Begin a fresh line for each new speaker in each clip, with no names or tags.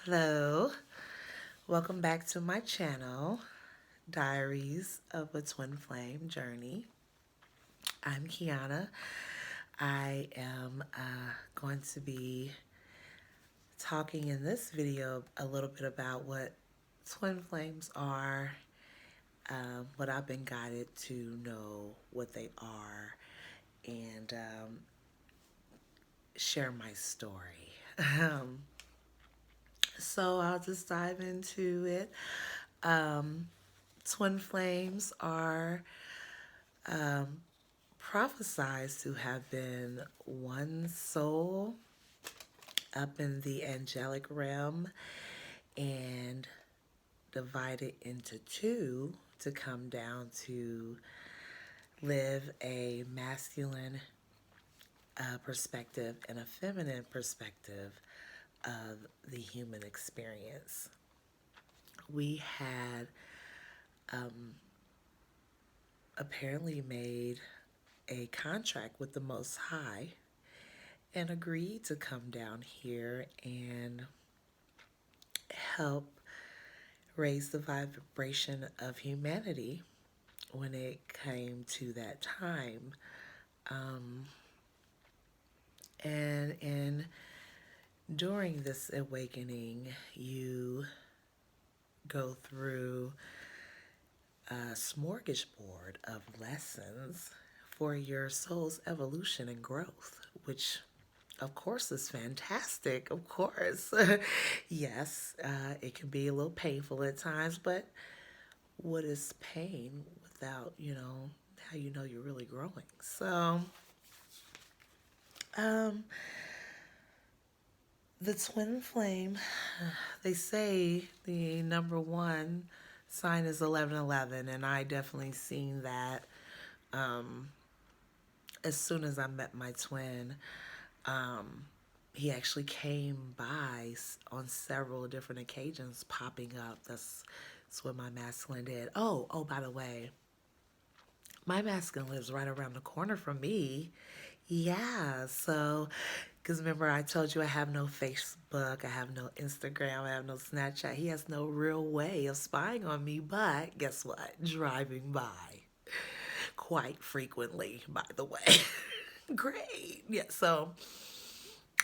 Hello, welcome back to my channel, Diaries of a Twin Flame Journey. I'm Kiana. I am going to be talking in this video a little bit about what twin flames are, what I've been guided to know what they are, and share my story. Um, so I'll just dive into it. Um, Twin flames are prophesied to have been one soul up in the angelic realm and divided into two to come down to live a masculine perspective and a feminine perspective of the human experience. We had apparently made a contract with the Most High and agreed to come down here and help raise the vibration of humanity when it came to that time. Um, and during this awakening, you go through a smorgasbord of lessons for your soul's evolution and growth, which of course is fantastic. Of course. Yes, it can be a little painful at times, but what is pain without, how you know you're really growing? So, um, the twin flame, they say the number one sign is 1111, and I definitely seen that as soon as I met my twin. Um, he actually came by on several different occasions, popping up. That's what my masculine did. Oh, by the way, my masculine lives right around the corner from me. Yeah, so, because remember I told you I have no Facebook, I have no Instagram, I have no Snapchat. He has no real way of spying on me, but guess what? Driving by quite frequently, by the way. Great. Yeah, so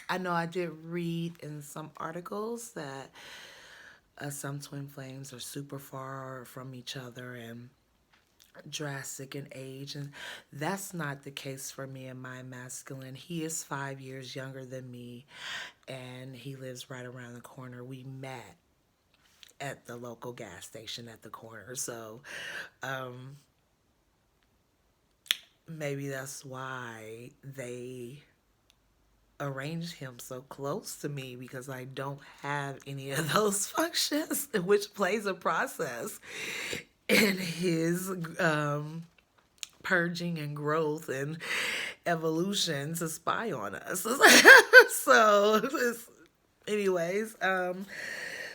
I know I did read in some articles that some twin flames are super far from each other and drastic in age, and that's not the case for me and my masculine. He is 5 years younger than me, and he lives right around the corner. We met at the local gas station at the corner, so maybe that's why they arranged him so close to me, because I don't have any of those functions, which plays a process in his purging and growth and evolution to spy on us. So, anyways,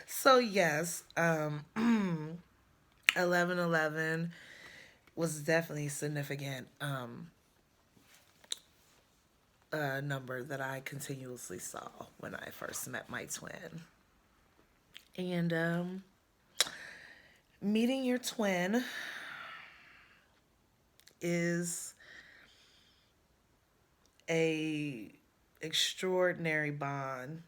so yes, 1111 was definitely a significant number that I continuously saw when I first met my twin. And meeting your twin is a extraordinary bond.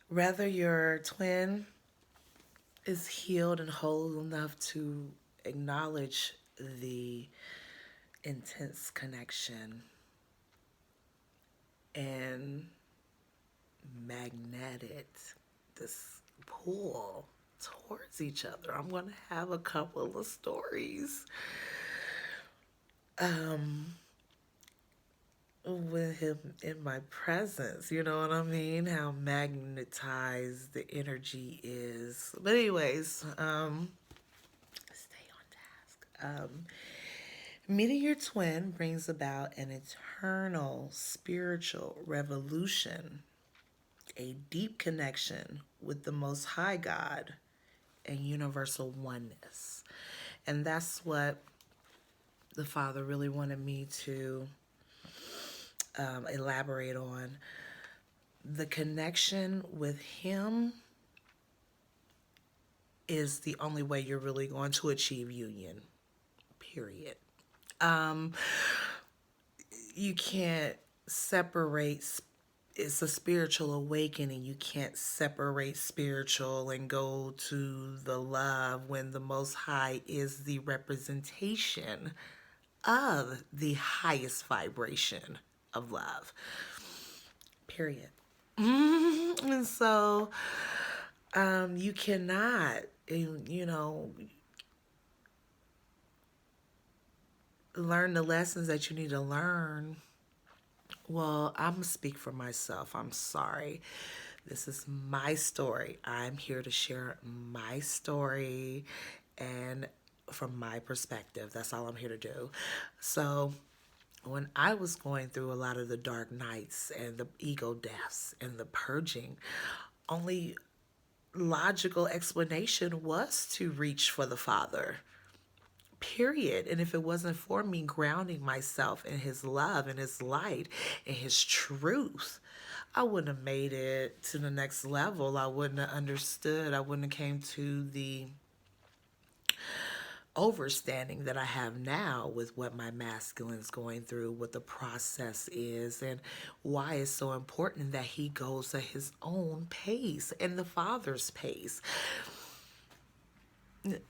Whether your twin is healed and whole enough to acknowledge the intense connection and magnetic, this pull towards each other. I'm going to have a couple of stories with him in my presence. You know what I mean? How magnetized the energy is. But anyways, stay on task. Meeting your twin brings about an eternal spiritual revolution, a deep connection with the Most High God and universal oneness. And that's what the Father really wanted me to elaborate on, the connection with him is the only way you're really going to achieve union, period. Um, you can't separate. It's a spiritual awakening. You can't separate spiritual and go to the love when the Most High is the representation of the highest vibration of love, period. And so you cannot, learn the lessons that you need to learn. Well, I'm going to speak for myself. I'm sorry. This is my story. I'm here to share my story and from my perspective. That's all I'm here to do. So, when I was going through a lot of the dark nights and the ego deaths and the purging, only logical explanation was to reach for the Father. Period. And if it wasn't for me grounding myself in his love and his light and his truth, I wouldn't have made it to the next level. I wouldn't have understood. I wouldn't have came to the overstanding that I have now with what my masculine's going through, what the process is, and why it's so important that he goes at his own pace and the Father's pace.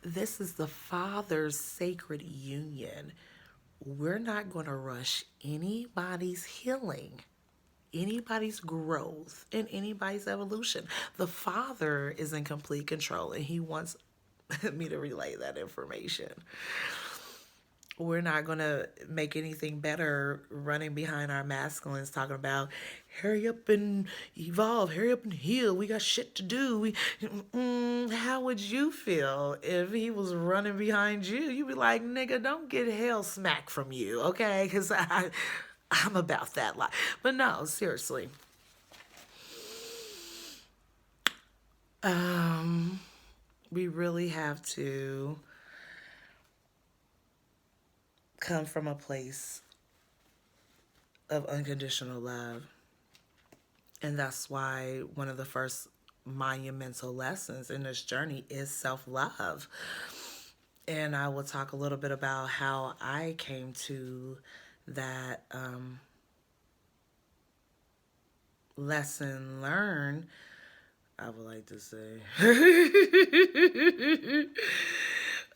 This is the Father's sacred union. We're not going to rush anybody's healing, anybody's growth, and anybody's evolution. The Father is in complete control, and he wants me to relay that information. We're not going to make anything better running behind our masculines talking about hurry up and evolve, hurry up and heal, we got shit to do. How would you feel if he was running behind you? You'd be like, nigga, don't get hell smack from you, okay? Because I'm about that life. But no, seriously. We really have to come from a place of unconditional love. And that's why one of the first monumental lessons in this journey is self-love. And I will talk a little bit about how I came to that lesson learned, I would like to say.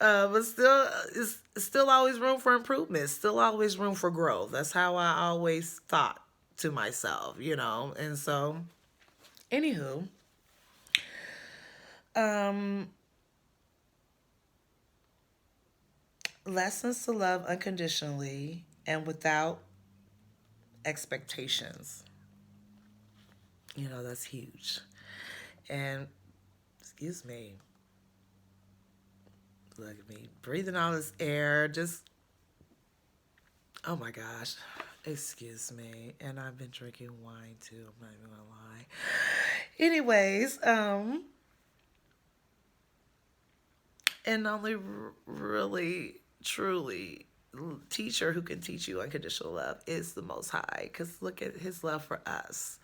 But still, it's still always room for improvement. Still always room for growth. That's how I always thought to myself, And so, anywho, lessons to love unconditionally and without expectations. That's huge. And, excuse me, look at me breathing all this air, just, oh my gosh, excuse me. And I've been drinking wine too, I'm not even gonna lie. Anyways, and only really, truly teacher who can teach you unconditional love is the Most High. Because look at his love for us.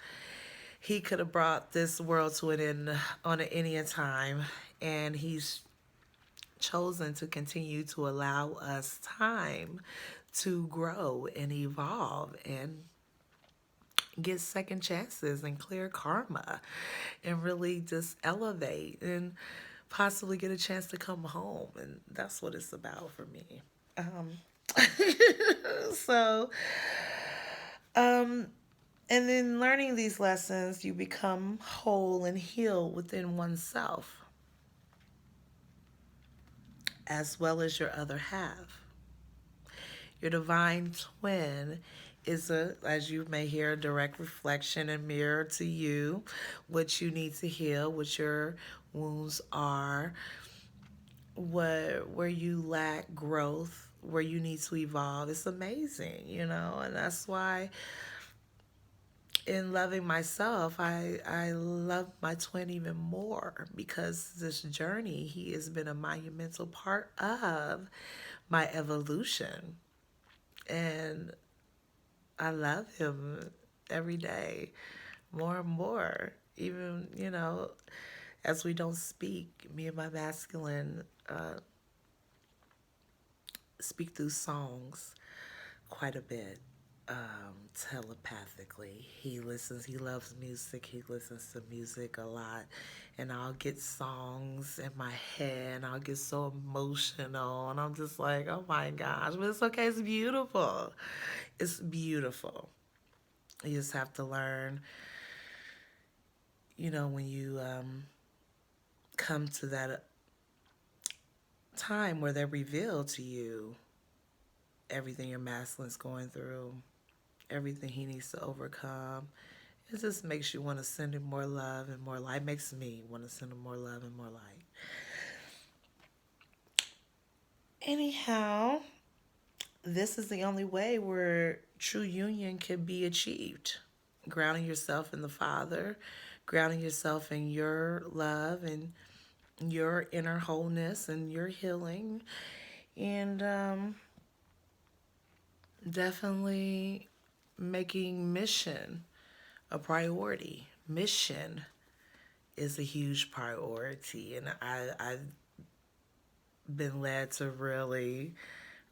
He could have brought this world to an end on any time, and he's chosen to continue to allow us time to grow and evolve and get second chances and clear karma and really just elevate and possibly get a chance to come home. And that's what it's about for me. So, and then learning these lessons, you become whole and healed within oneself, as well as your other half. Your divine twin is as you may hear, a direct reflection and mirror to you, what you need to heal, what your wounds are, where you lack growth, where you need to evolve. It's amazing, and that's why in loving myself, I love my twin even more, because this journey, he has been a monumental part of my evolution. And I love him every day more and more. Even, as we don't speak, me and my masculine speak through songs quite a bit, telepathically. He loves music, he listens to music a lot. And I'll get songs in my head, and I'll get so emotional, and I'm just like, oh my gosh, but it's okay, it's beautiful. It's beautiful. You just have to learn, when you come to that time where they reveal to you everything your masculine's going through, everything he needs to overcome. It just makes you want to send him more love and more light. It makes me want to send him more love and more light. Anyhow, this is the only way where true union can be achieved. Grounding yourself in the Father, grounding yourself in your love and your inner wholeness and your healing, and definitely making mission a priority. Mission is a huge priority, and I've been led to really,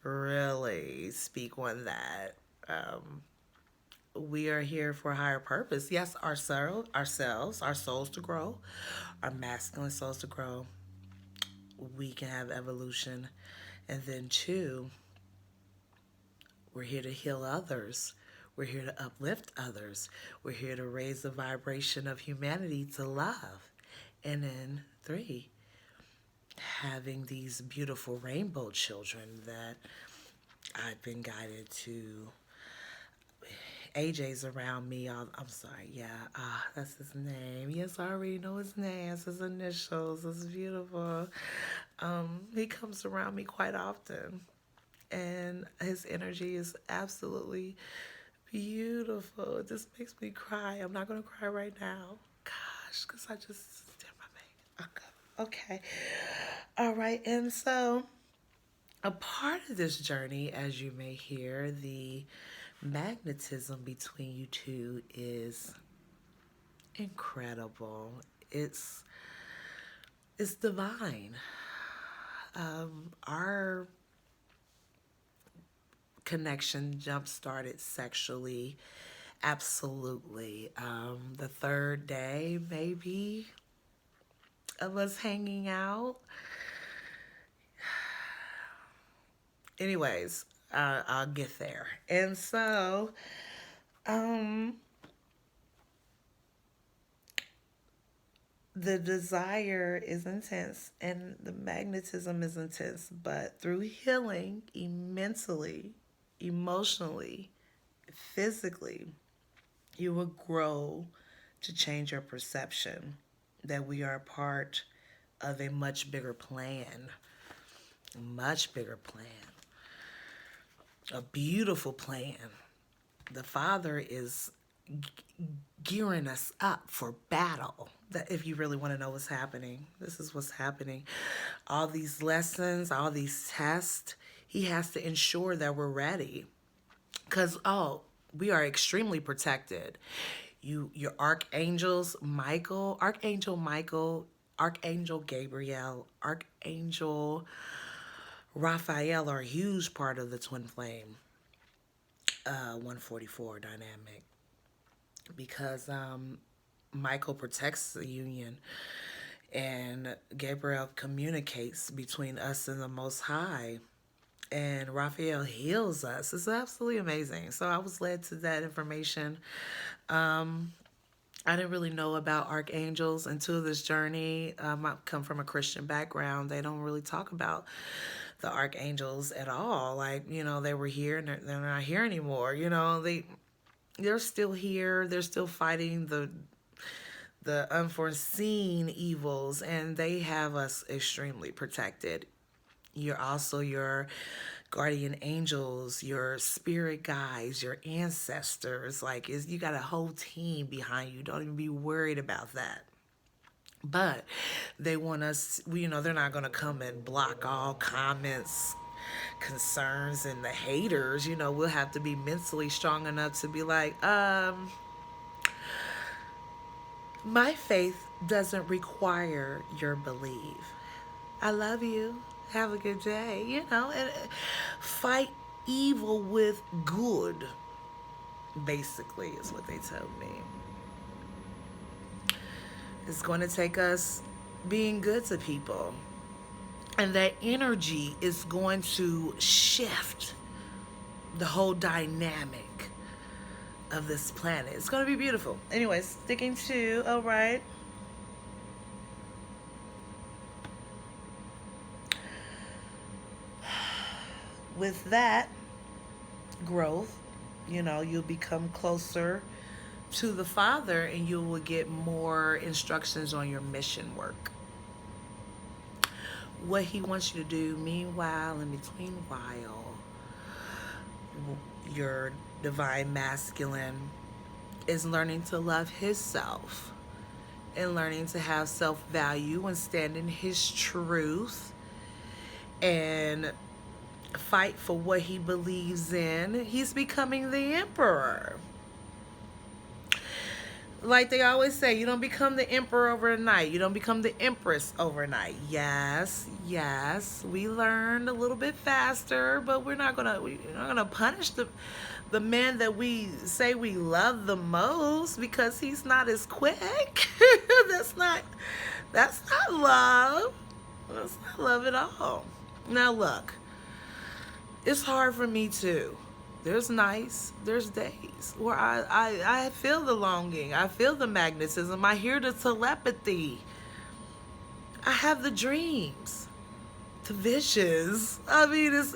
really speak on that. We are here for a higher purpose. Yes, our souls to grow, our masculine souls to grow. We can have evolution, and then two, we're here to heal others. We're here to uplift others. We're here to raise the vibration of humanity to love. And then three, having these beautiful rainbow children that I've been guided to. AJ's around me. I'm sorry. Yeah, that's his name. Yes, I already know his name. It's his initials. It's beautiful. He comes around me quite often, and his energy is absolutely beautiful. It just makes me cry. I'm not gonna cry right now. Gosh, because I just did my makeup. Okay. All right. And so, a part of this journey, as you may hear, the magnetism between you two is incredible. It's it's divine. Our connection jump started sexually, absolutely. The third day, maybe, of us hanging out. Anyways, I'll get there. And so, um, the desire is intense and the magnetism is intense, but through healing mentally, emotionally, physically, you will grow to change your perception that we are a part of a much bigger plan, much bigger plan, a beautiful plan. The Father is gearing us up for battle. That if you really want to know what's happening, this is what's happening. All these lessons, all these tests, he has to ensure that we're ready. Because, we are extremely protected. Your Archangel Michael, Archangel Gabriel, Archangel Raphael are a huge part of the twin flame 144 dynamic, because Michael protects the union and Gabriel communicates between us and the Most High, and Raphael heals us. It's absolutely amazing. So I was led to that information. I didn't really know about archangels until this journey. I come from a Christian background. They don't really talk about the archangels at all. Like, they were here and they're not here anymore. They're still here. They're still fighting the unforeseen evils, and they have us extremely protected. You're also your guardian angels, your spirit guides, your ancestors. Like, you got a whole team behind you. Don't even be worried about that. But they want us, they're not going to come and block all comments concerns and the haters, we'll have to be mentally strong enough to be like, my faith doesn't require your belief. I love you. Have a good day. And fight evil with good, basically, is what they told me. It's going to take us being good to people. And that energy is going to shift the whole dynamic of this planet. It's going to be beautiful. Anyways, sticking to, all right. With that growth, you'll become closer to the Father and you will get more instructions on your mission work. What He wants you to do, meanwhile, in between while, your divine masculine is learning to love his self and learning to have self-value and stand in his truth and fight for what he believes in. He's becoming the emperor. Like they always say, you don't become the emperor overnight. You don't become the empress overnight. Yes, we learned a little bit faster, but we're not gonna punish the man that we say we love the most because he's not as quick. That's not love. That's not love at all. Now look, it's hard for me too. There's nights, there's days where I feel the longing. I feel the magnetism. I hear the telepathy. I have the dreams, the visions. I mean, it's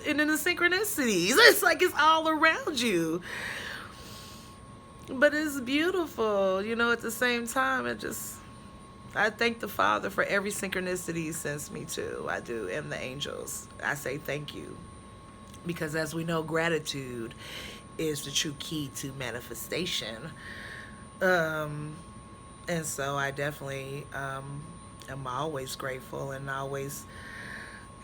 and then the synchronicities. It's like it's all around you. But it's beautiful, at the same time. I thank the Father for every synchronicity He sends me to. I do, and the angels. I say thank you. Because as we know, gratitude is the true key to manifestation. And so I definitely am always grateful and always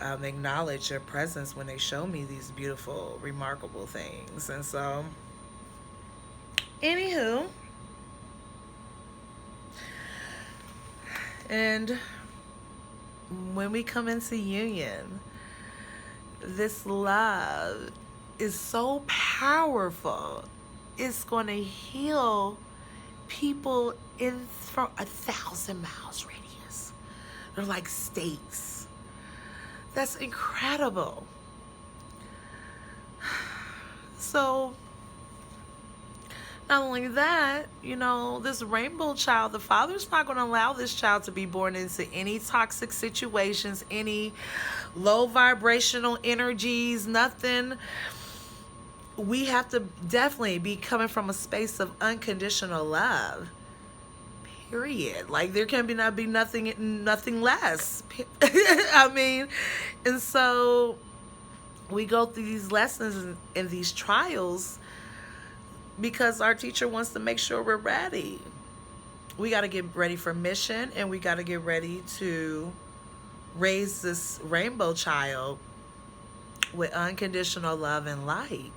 acknowledge their presence when they show me these beautiful, remarkable things. And so, anywho, and when we come into union, this love is so powerful. It's going to heal people from 1,000 miles radius. They're like states. That's incredible. So, not only that, this rainbow child, the Father's not going to allow this child to be born into any toxic situations, any low vibrational energies, nothing. We have to definitely be coming from a space of unconditional love. Period. Like there can not be nothing less. I mean, and so we go through these lessons and these trials because our teacher wants to make sure we're ready. We got to get ready for mission, and we got to get ready to raise this rainbow child with unconditional love and light.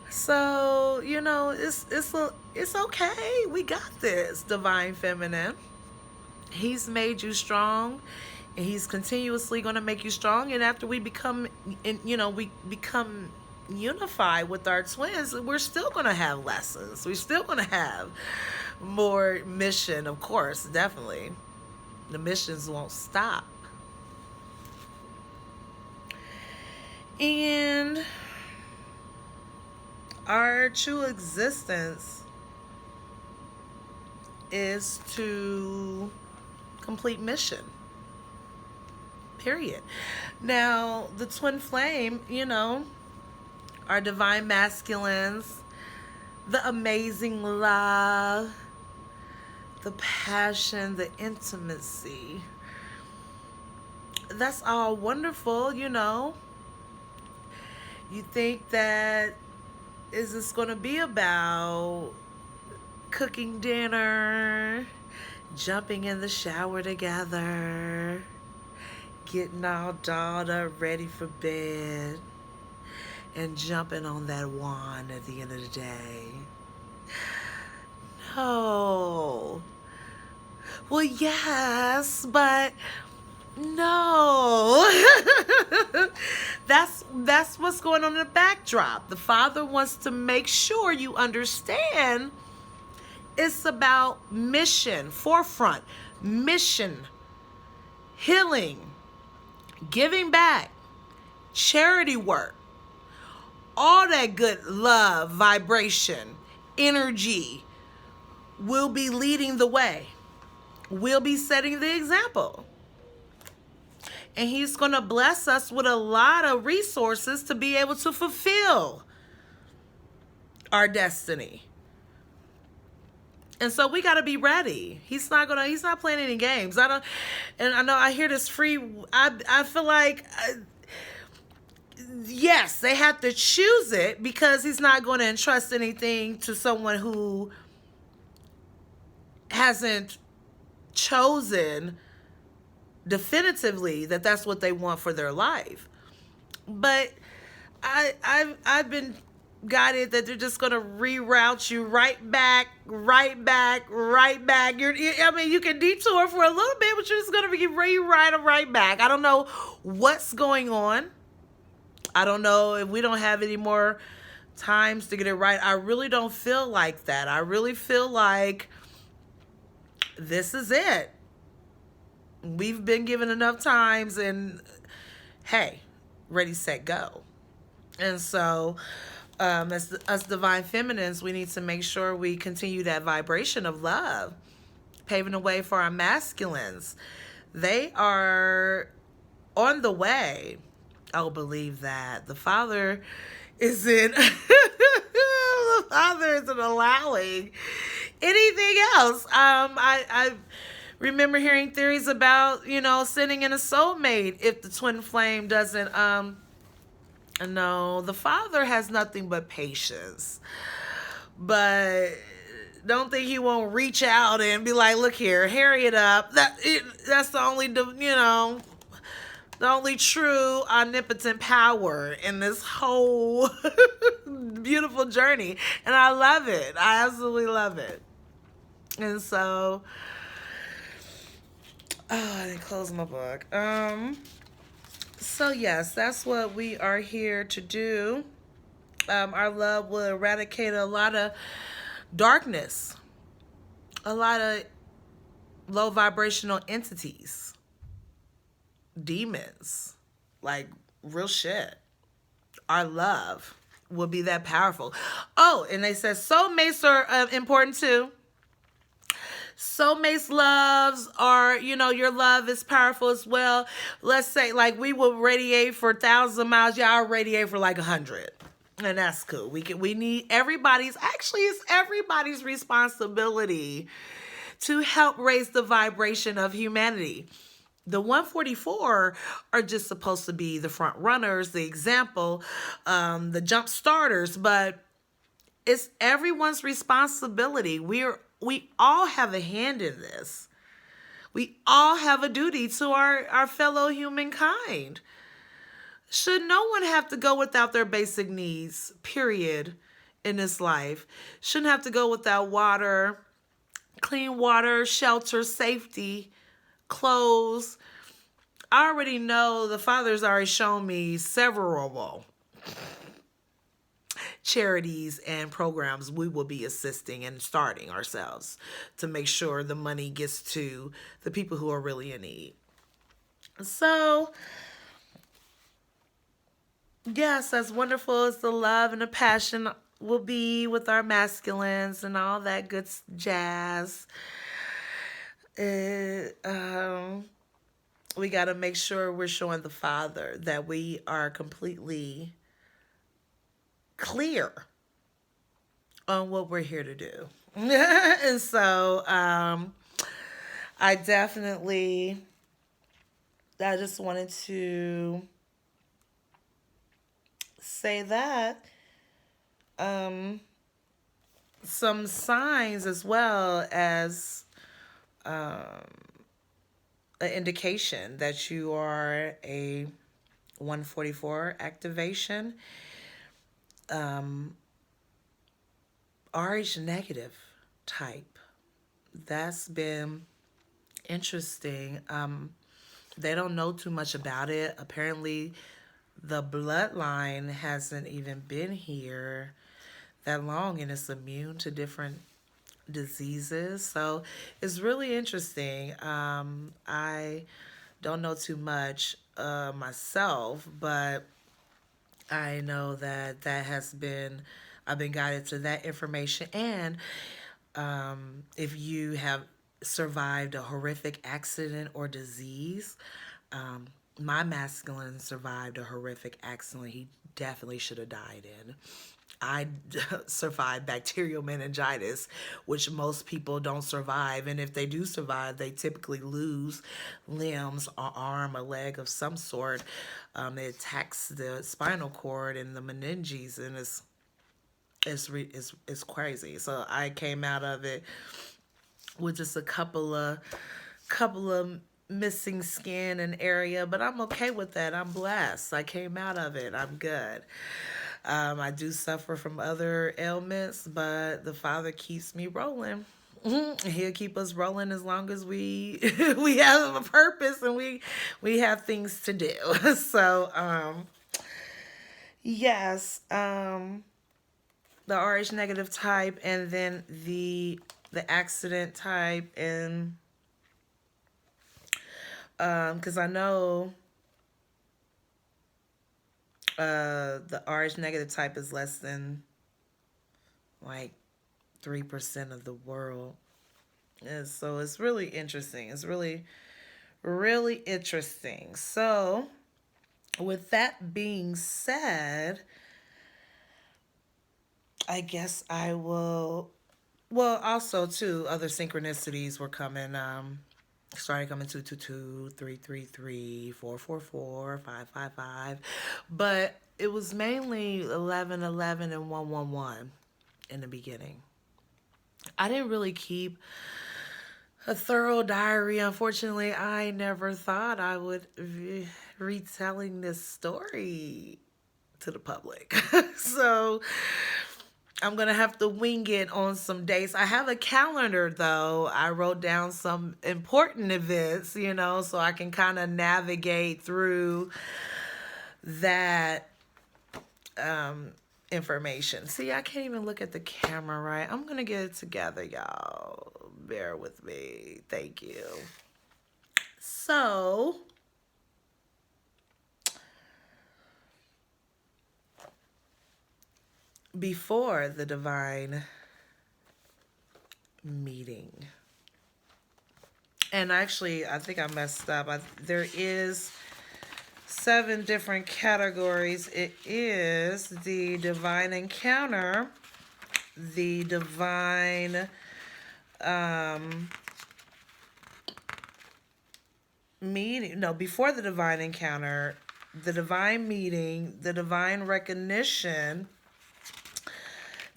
So, it's okay. We got this, divine feminine. He's made you strong, and he's continuously going to make you strong. And after we become unified with our twins, we're still going to have lessons. We're still going to have more mission, of course, definitely. The missions won't stop. And our true existence is to complete mission. Period. Now, the twin flame, our divine masculines, the amazing love, the passion, the intimacy. That's all wonderful, You think that is this going to be about cooking dinner, jumping in the shower together, getting all dolled up, ready for bed, and jumping on that wand at the end of the day. No. Well, yes, but no. That's what's going on in the backdrop. The father wants to make sure you understand it's about mission, forefront, mission, healing, giving back, charity work, all that good love, vibration, energy will be leading the way. We'll be setting the example. And he's going to bless us with a lot of resources to be able to fulfill our destiny. And so we got to be ready. He's not playing any games. I know I hear this free, I feel like, yes, they have to choose it because he's not going to entrust anything to someone who hasn't chosen definitively that that's what they want for their life. But I've been guided that they're just gonna reroute you right back. I mean, you can detour for a little bit, but you're just gonna be rewrite right back. I don't know what's going on. I don't know if we don't have any more times to get it right. I really don't feel like that. I really feel like this is it. We've been given enough times, and hey, ready, set, go. And so as us divine feminines, we need to make sure we continue that vibration of love, paving the way for our masculines. They are on the way. Oh, believe that. The Father isn't the Father isn't allowing anything else. I remember hearing theories about, sending in a soulmate if the twin flame doesn't, no, the Father has nothing but patience. But don't think he won't reach out and be like, look here, hurry it up. That's the only, the only true omnipotent power in this whole beautiful journey. And I love it. I absolutely love it. And so, I didn't close my book. So yes, that's what we are here to do. Our love will eradicate a lot of darkness, a lot of low vibrational entities, demons, like real shit. Our love will be that powerful. Oh, and they said soulmates are important too. Soulmates loves are, your love is powerful as well. Let's say like we will radiate for 1,000 miles. Y'all radiate for like 100. And that's cool. We need it's everybody's responsibility to help raise the vibration of humanity. The 144 are just supposed to be the front runners, the example, the jump starters, but it's everyone's responsibility. We all have a hand in this. We all have a duty to our fellow humankind. Should no one have to go without their basic needs, period, in this life? Shouldn't have to go without water, clean water, shelter, safety, clothes. I already know the Father's already shown me several charities and programs we will be assisting and starting ourselves to make sure the money gets to the people who are really in need. So, yes, as wonderful as the love and the passion will be with our masculines and all that good jazz, we got to make sure we're showing the Father that we are completely clear on what we're here to do. And so I just wanted to say that some signs as well as an indication that you are a 144 activation. Um, RH negative type. That's been interesting. They don't know too much about it. Apparently, the bloodline hasn't even been here that long and it's immune to different diseases. So it's really interesting. I don't know too much myself, but I know that I've been guided to that information. And if you have survived a horrific accident or disease, um, my masculine survived a horrific accident he definitely should have died in. I survived bacterial meningitis, which most people don't survive. And if they do survive, they typically lose limbs, or arm, a leg of some sort. It attacks the spinal cord and the meninges, and it's crazy. So I came out of it with just a couple of missing skin and area, but I'm okay with that. I'm blessed. I came out of it. I'm good. I do suffer from other ailments, but the Father keeps me rolling. He'll keep us rolling as long as we we have a purpose and we have things to do. So yes, the RH negative type, and then the accident type, and because I know the RH negative type is less than like 3% of the world. And so it's really interesting. It's really, really interesting. So, with that being said, I guess I will. Well, also, too, other synchronicities were coming. Started coming 222, 333, 444, 555. But it was mainly 1111 and 111 in the beginning. I didn't really keep a thorough diary. Unfortunately, I never thought I would be retelling this story to the public. So I'm going to have to wing it on some dates. I have a calendar though. I wrote down some important events, so I can kind of navigate through that information. See, I can't even look at the camera right. I'm going to get it together, y'all. Bear with me. Thank you. So, before the divine meeting, and actually, I think I messed up. There is 7 different categories. It is the divine encounter, the divine meeting. No, before the divine encounter, the divine meeting, the divine recognition,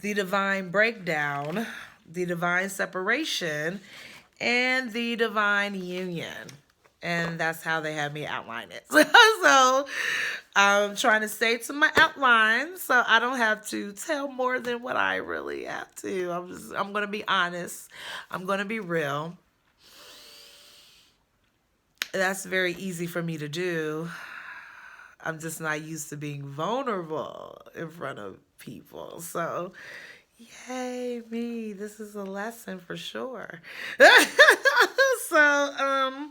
the divine breakdown, the divine separation, and the divine union. And that's how they have me outline it. So I'm trying to stay to my outline so I don't have to tell more than what I really have to. I'm going to be honest. I'm going to be real. That's very easy for me to do. I'm just not used to being vulnerable in front of people. So, yay, me. This is a lesson for sure. So,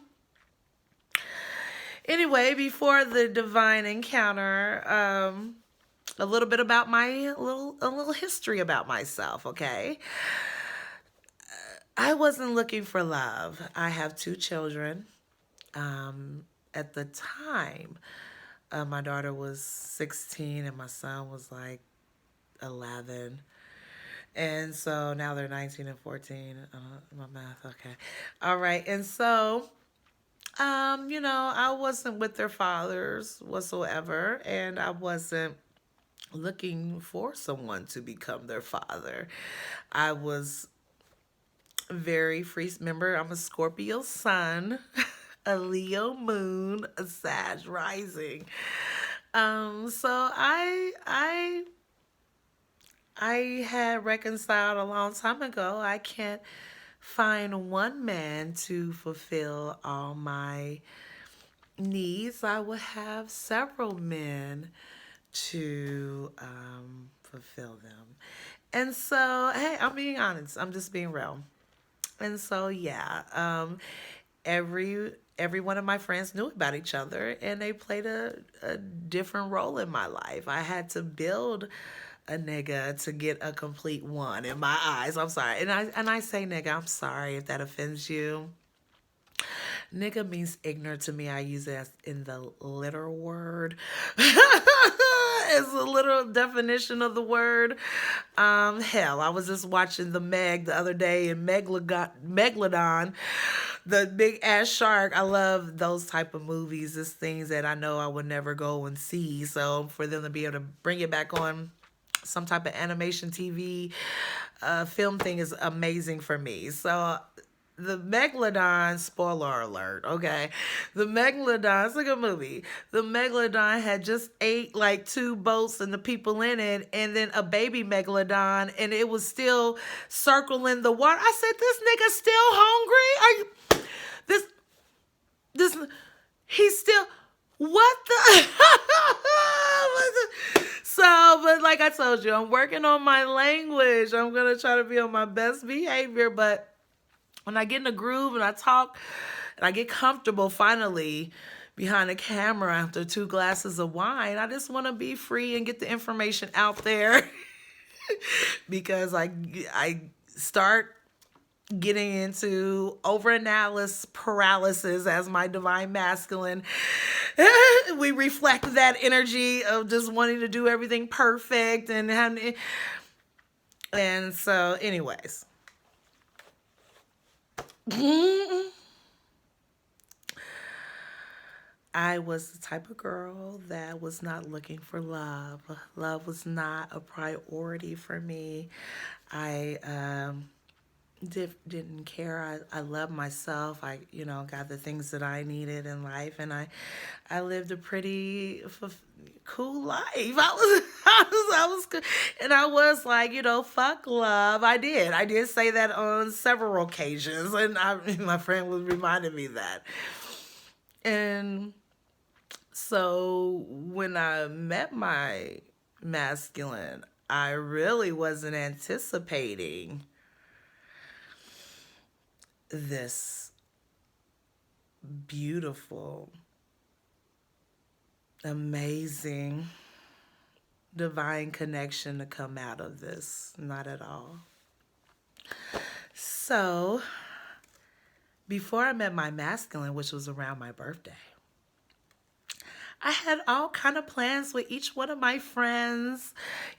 anyway, before the divine encounter, a little bit about a little history about myself, okay? I wasn't looking for love. I have 2 children. At the time, my daughter was 16 and my son was like 11. And so now they're 19 and 14. My math, okay. All right. And so, I wasn't with their fathers whatsoever, and I wasn't looking for someone to become their father. I was very free. Remember, I'm a Scorpio sun. a Leo moon, a Sag rising. So I had reconciled a long time ago. I can't find one man to fulfill all my needs. I would have several men to fulfill them. And so, hey, I'm being honest. I'm just being real. And so, yeah, every one of my friends knew about each other, and they played a different role in my life. I had to build a nigga to get a complete one in my eyes. I'm sorry, and I say nigga. I'm sorry if that offends you. Nigga means ignorant to me. I use it as in the literal word. It's a literal definition of the word. Hell, I was just watching the Meg the other day, and Megalodon, the big ass shark. I love those type of movies. It's things that I know I would never go and see. So for them to be able to bring it back on some type of animation TV film thing is amazing for me. So the Megalodon, spoiler alert, okay? The Megalodon, it's a good movie. The Megalodon had just ate like two boats and the people in it, and then a baby Megalodon, and it was still circling the water. I said, this nigga still hungry? Are you, this, he's still, what the? So, but like I told you, I'm working on my language. I'm going to try to be on my best behavior, but when I get in the groove and I talk and I get comfortable finally behind the camera after 2 glasses of wine, I just want to be free and get the information out there because I start getting into overanalysis paralysis as my divine masculine. We reflect that energy of just wanting to do everything perfect and so anyways. I was the type of girl that was not looking for love. Love was not a priority for me. I didn't care. I loved myself. I, got the things that I needed in life, and I lived a pretty cool life. I was good, and I was like, fuck love. I did say that on several occasions, and my friend was reminding me that, and so when I met my masculine, I really wasn't anticipating this beautiful, amazing, divine connection to come out of this. Not at all. So, before I met my masculine, which was around my birthday, I had all kind of plans with each one of my friends.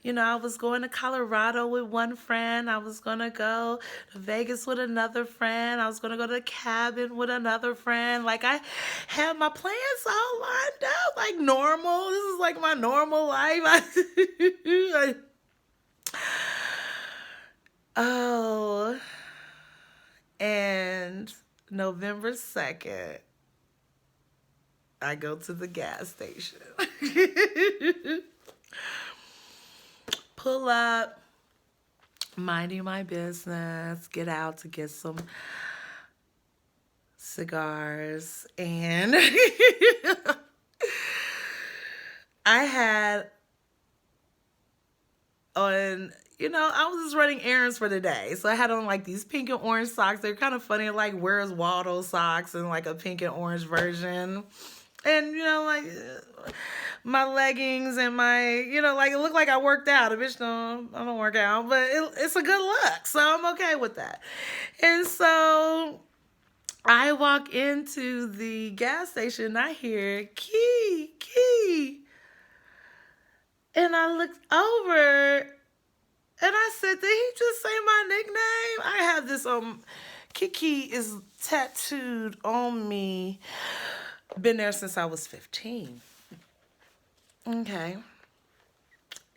I was going to Colorado with one friend. I was going to go to Vegas with another friend. I was going to go to the cabin with another friend. Like, I had my plans all lined up, like normal. This is like my normal life. Oh, and November 2nd, I go to the gas station. Pull up, minding my business, get out to get some cigars. And I had on, I was just running errands for the day. So I had on like these pink and orange socks. They're kind of funny, like Where's Waldo socks and like a pink and orange version. And, like my leggings and my, like it looked like I worked out. A bitch I don't work out, but it's a good look. So I'm okay with that. And so I walk into the gas station and I hear key. And I looked over and I said, did he just say my nickname? I have this, Kiki is tattooed on me. Been there since I was 15. Okay.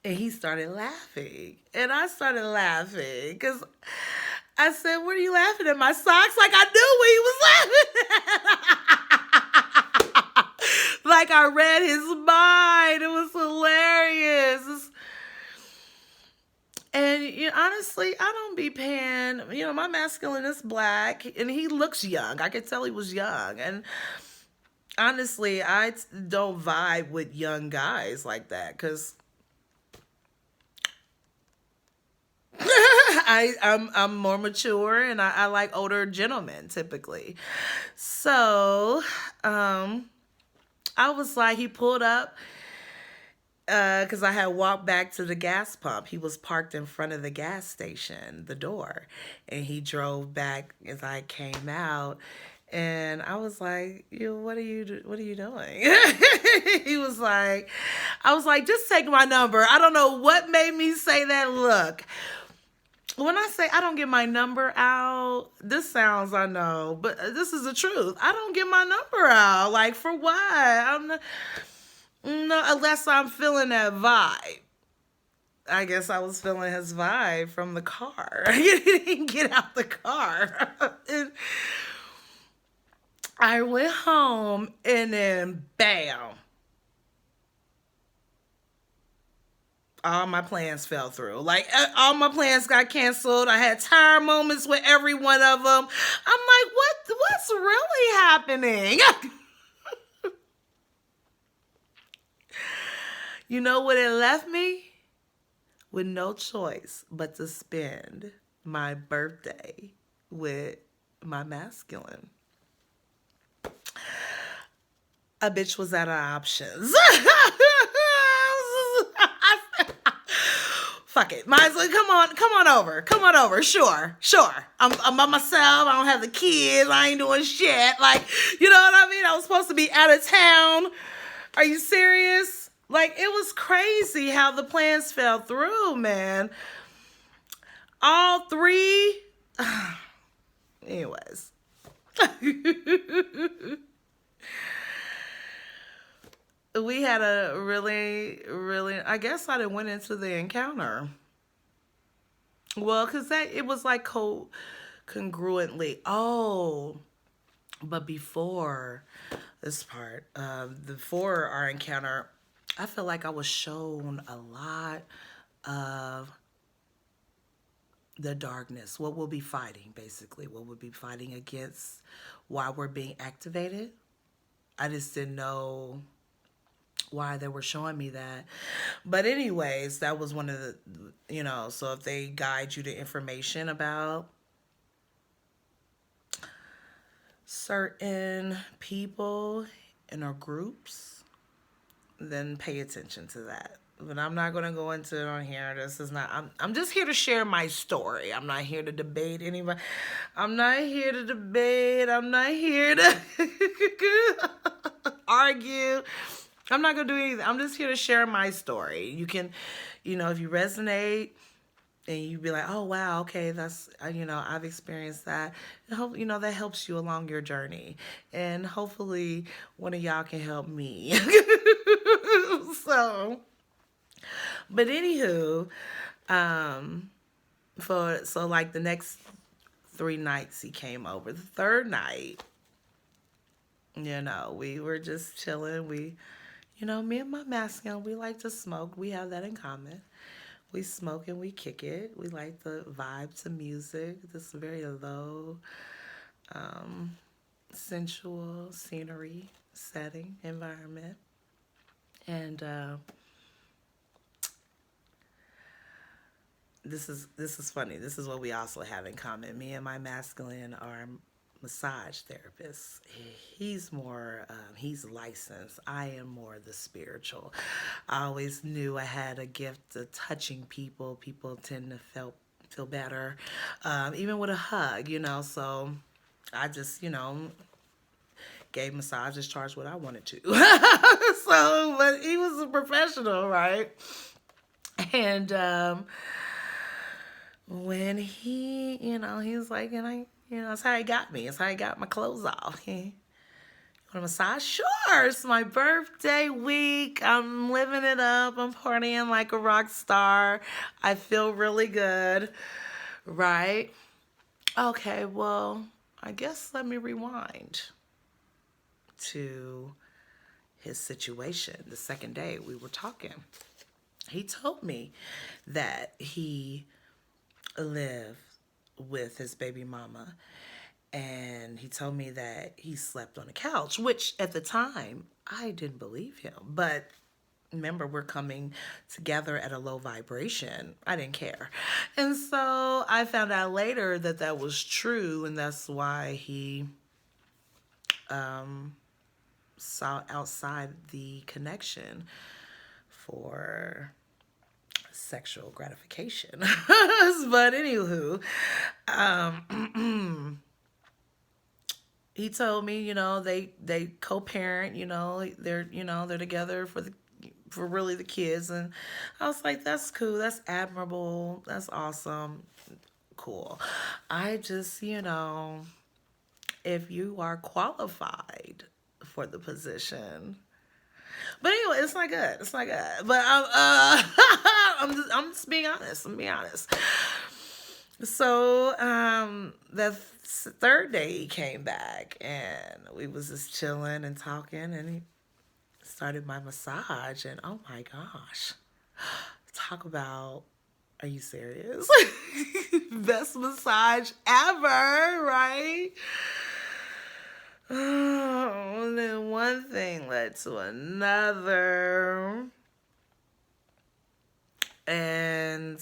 And he started laughing. And I started laughing because I said, what are you laughing at? My socks? Like I knew what he was laughing at. like I read his mind. It was hilarious. And honestly, I don't be paying. My masculine is black, and he looks young. I could tell he was young. And honestly, don't vibe with young guys like that because I'm more mature, and I like older gentlemen typically. So I was like, he pulled up because I had walked back to the gas pump. He was parked in front of the gas station, the door, and he drove back as I came out. And I was like, what are you doing? He was like, I was like, just take my number. I don't know what made me say that. Look, when I say I don't get my number out, this sounds, I know, but this is the truth. I don't get my number out. Like, for what? I'm not, no, unless I'm feeling that vibe. I guess I was feeling his vibe from the car. He didn't get out the car. And I went home, and then bam, all my plans fell through. Like, all my plans got canceled. I had tired moments with every one of them. I'm like, what's really happening? You know what it left me? With no choice but to spend my birthday with my masculine. A bitch was out of options. Fuck it. Might as well come on over. Sure. I'm by myself. I don't have the kids. I ain't doing shit. Like, you know what I mean? I was supposed to be out of town. Are you serious? Like, it was crazy how the plans fell through, man. All three. Anyways. We had a really, I guess I didn't went into the encounter. Well, because it was like congruently. Oh, but before this part, before our encounter, I feel like I was shown a lot of the darkness, what we'll be fighting, basically, what we'll be fighting against, why we're being activated. I just didn't know why they were showing me that. But anyways, that was one of the, so if they guide you to information about certain people in our groups, then pay attention to that. But I'm not going to go into it on here. This is not, I'm just here to share my story. I'm not here to debate anybody. I'm not here to debate. I'm not here to argue. I'm not going to do anything. I'm just here to share my story. You can, if you resonate and you be like, oh, wow, okay, that's, I've experienced that. I hope, that helps you along your journey. And hopefully one of y'all can help me. So, but anywho, so like the next 3 nights he came over. The third night, we were just chilling. Me and my masculine, we like to smoke. We have that in common. We smoke and we kick it. We like the vibe to music. This very low, sensual scenery, setting, environment. And this is funny. This is what we also have in common. Me and my masculine are massage therapists. He's more, he's licensed. I am more the spiritual. I always knew I had a gift of touching people. People tend to feel better, even with a hug, So I just, gave massages, charged what I wanted to. So, but he was a professional, right? And when he, he was like, and that's how he got me. That's how he got my clothes off. He want a massage? Sure. It's my birthday week. I'm living it up. I'm partying like a rock star. I feel really good. Right? Okay, well, I guess let me rewind to his situation. The second day we were talking, he told me that he lived with his baby mama, and he told me that he slept on the couch, which at the time I didn't believe him. But remember, we're coming together at a low vibration. I didn't care. And so I found out later that that was true, and that's why he sought outside the connection for sexual gratification. But anywho, he told me, they co-parent, they're together for really the kids. And I was like, that's cool, that's admirable, that's awesome, cool. I just, if you are qualified for the position. But anyway, it's not good. It's not good. But I'm just being honest. I'm being honest. So the third day he came back, and we was just chilling and talking, and he started my massage, and oh my gosh, talk about, are you serious? Best massage ever, right? Oh, and then one thing led to another. And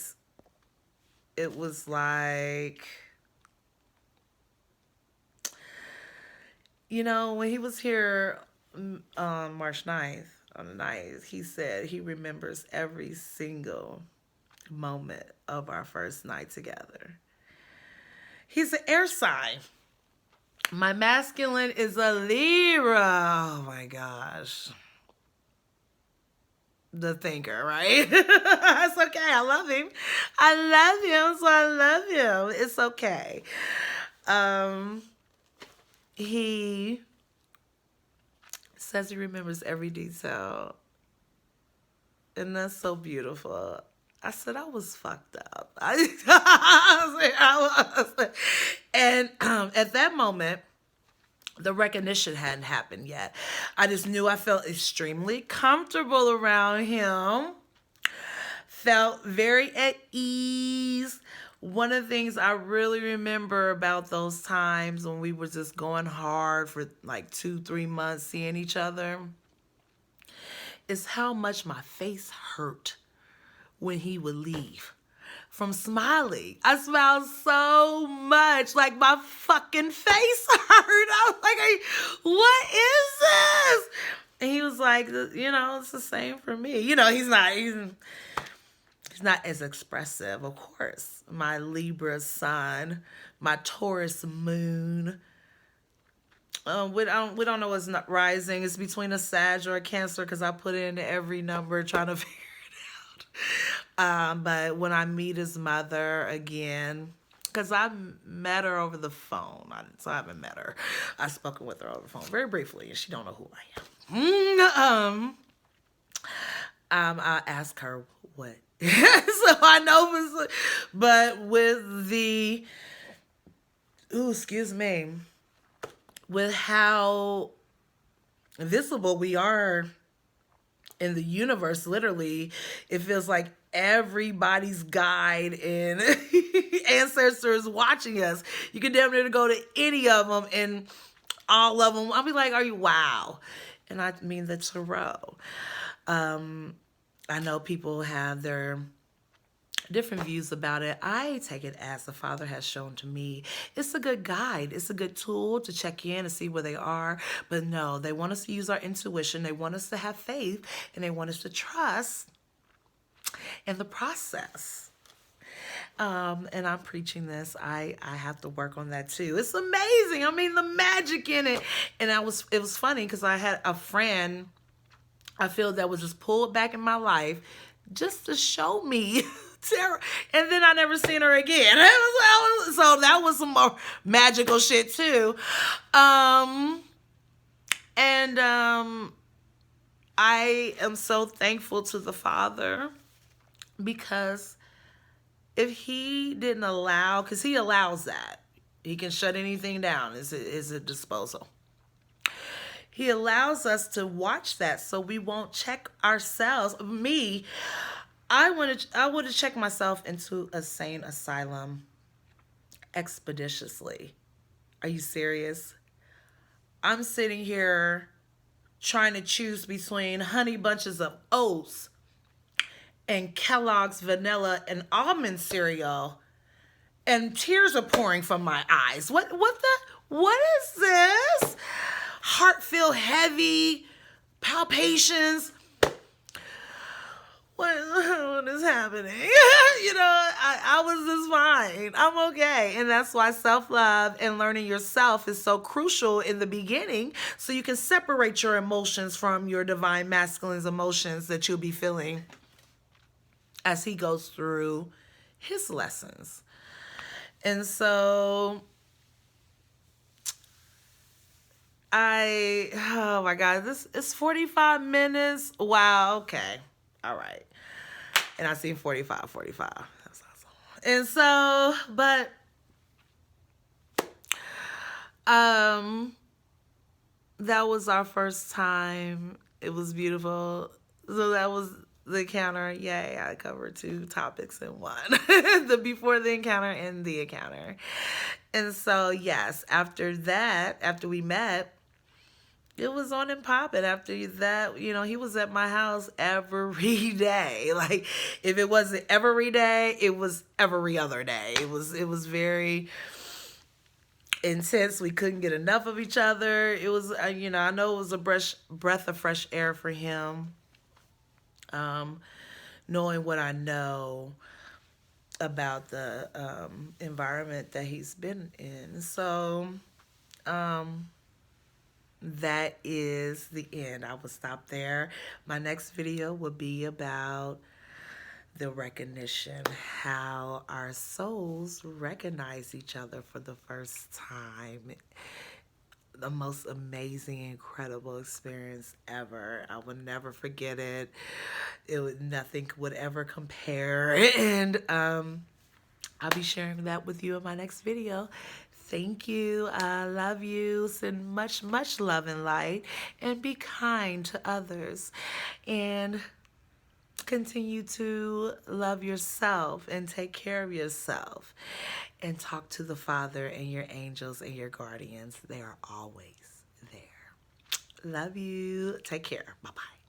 it was like, when he was here on March 9th, on the 9th, he said he remembers every single moment of our first night together. He's an air sign. My masculine is a Libra. Oh my gosh. The thinker, right? It's okay. I love him. So I love him. It's okay. He says he remembers every detail. And that's so beautiful. I said I was fucked up. I was. And at that moment, the recognition hadn't happened yet. I just knew I felt extremely comfortable around him. Felt very at ease. One of the things I really remember about those times when we were just going hard for like 2-3 months seeing each other is how much my face hurt when he would leave from smiling. I smiled so much, like my fucking face hurt. I was like, what is this? And he was like, it's the same for me. He's not as expressive, of course. My Libra sun, my Taurus moon. We don't know what's not rising. It's between a Sag or a Cancer, because I put in every number trying to figure it out. But when I meet his mother again, because I met her over the phone, so I haven't met her. I've spoken with her over the phone very briefly, and she don't know who I am. I asked her what, so I know. But with the, excuse me, with how visible we are in the universe, literally, it feels like everybody's guide and ancestors watching us. You can damn near go to any of them, and all of them, I'll be like, are you, wow. And I mean the tarot. I know people have their different views about it. I take it as the Father has shown to me. It's a good guide. It's a good tool to check in and see where they are. But no, they want us to use our intuition. They want us to have faith, and they want us to trust in the process. And I'm preaching this. I have to work on that too. It's amazing. I mean, the magic in it. And it was funny because I had a friend, I feel, that was just pulled back in my life just to show me Tara. And then I never seen her again. So that was some more magical shit too. I am so thankful to the Father, because if he didn't allow, because he allows that, he can shut anything down. Is a disposal. He allows us to watch that so we won't check ourselves. Me, I would have checked myself into a sane asylum expeditiously. Are you serious? I'm sitting here trying to choose between Honey Bunches of Oats and Kellogg's vanilla and almond cereal, and tears are pouring from my eyes. What is this? Heart feel heavy, palpitations. What is happening? I was just fine. I'm okay. And that's why self-love and learning yourself is so crucial in the beginning, so you can separate your emotions from your divine masculine's emotions that you'll be feeling as he goes through his lessons. And so oh my God, this is 45 minutes. Wow, okay. All right. And I seen 45. That's awesome. And so, but that was our first time. It was beautiful. So that was the encounter. Yay, I covered 2 topics in one. The before the encounter and the encounter. And so, yes, after that, after we met, it was on and popping. After that, he was at my house every day. Like, if it wasn't every day, it was every other day. It was very intense. We couldn't get enough of each other. It was, I know it was a breath of fresh air for him. Knowing what I know about the environment that he's been in. So, that is the end. I will stop there. My next video will be about the recognition, how our souls recognize each other for the first time. The most amazing, incredible experience ever. I will never forget it. Nothing would ever compare. And I'll be sharing that with you in my next video. Thank you. I love you. Send much, much love and light. And be kind to others. And continue to love yourself and take care of yourself. And talk to the Father and your angels and your guardians. They are always there. Love you. Take care. Bye-bye.